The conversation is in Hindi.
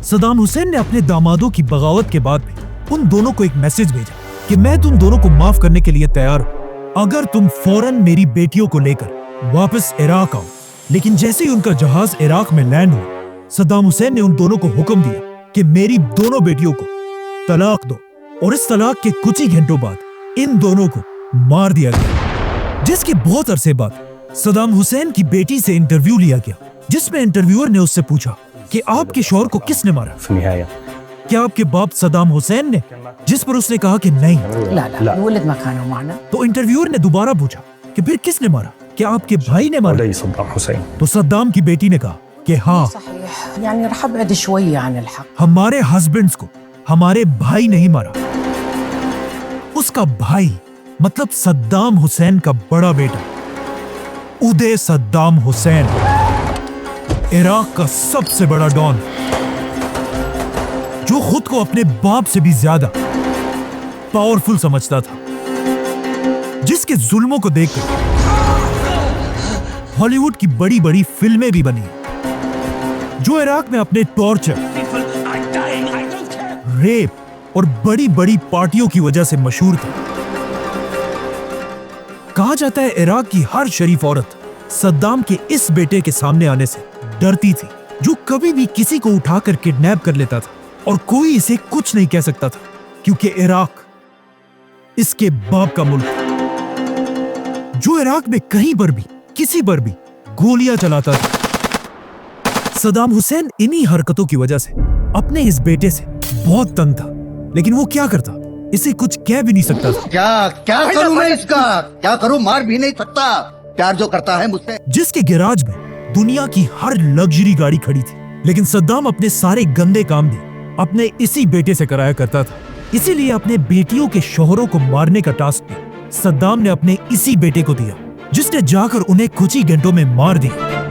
सद्दाम हुसैन ने अपने दामादों की बगावत के बाद भी उन दोनों को एक मैसेज भेजा कि मैं तुम दोनों को माफ करने के लिए तैयार हूँ अगर तुम फौरन मेरी बेटियों को लेकर वापस इराक आओ। लेकिन जैसे ही उनका जहाज इराक में लैंड हुआ, सद्दाम हुसैन ने उन दोनों को हुक्म दिया कि मेरी दोनों बेटियों को तलाक दो, और इस तलाक के कुछ ही घंटों बाद इन दोनों को मार दिया गया। जिसके बहुत अरसे बाद सद्दाम हुसैन की बेटी से इंटरव्यू लिया गया, जिसमें इंटरव्यूअर ने उससे पूछा कि आपके शौहर को किसने मारा, क्या आपके बाप सद्दाम हुसैन ने? जिस पर उसने कहा कि नहीं। तो इंटरव्यूअर ने दोबारा पूछा कि फिर किसने मारा, क्या आपके भाई ने मारा? तो सद्दाम की बेटी ने कहा कि हाँ, हमारे हस्बैंड्स को हमारे भाई नहीं मारा। उसका भाई मतलब सद्दाम हुसैन का बड़ा बेटा उदय सद्दाम हुसैन, इराक का सबसे बड़ा डॉन, जो खुद को अपने बाप से भी ज्यादा पावरफुल समझता था, जिसके जुल्मों को देखकर हॉलीवुड की बड़ी बड़ी फिल्में भी बनी, जो इराक में अपने टॉर्चर, रेप और बड़ी बड़ी पार्टियों की वजह से मशहूर था। कहा जाता है इराक की हर शरीफ औरत सद्दाम के इस बेटे के सामने आने से डरती थी, जो कभी भी किसी को उठाकर किडनैप कर लेता था और कोई इसे कुछ नहीं कह सकता था, क्योंकि इराक इसके बाप का मुल्क था, जो इराक में कहीं पर भी किसी पर भी गोलियां चलाता था। सद्दाम हुसैन इन्हीं हरकतों की वजह से अपने इस बेटे से बहुत तंग था, लेकिन वो क्या करता, इसे कुछ कह भी नहीं सकता था। क्या करूं मैं इसका, क्या करूं, मार भी नहीं सकता, प्यार जो करता है मुझसे। जिसके गैराज में दुनिया की हर लग्जरी गाड़ी खड़ी थी, लेकिन सद्दाम अपने सारे गंदे काम भी अपने इसी बेटे से कराया करता था। इसीलिए अपने बेटियों के शौहरों को मारने का टास्क भी सद्दाम ने अपने इसी बेटे को दिया, जिसने जाकर उन्हें कुछ ही घंटों में मार दिया।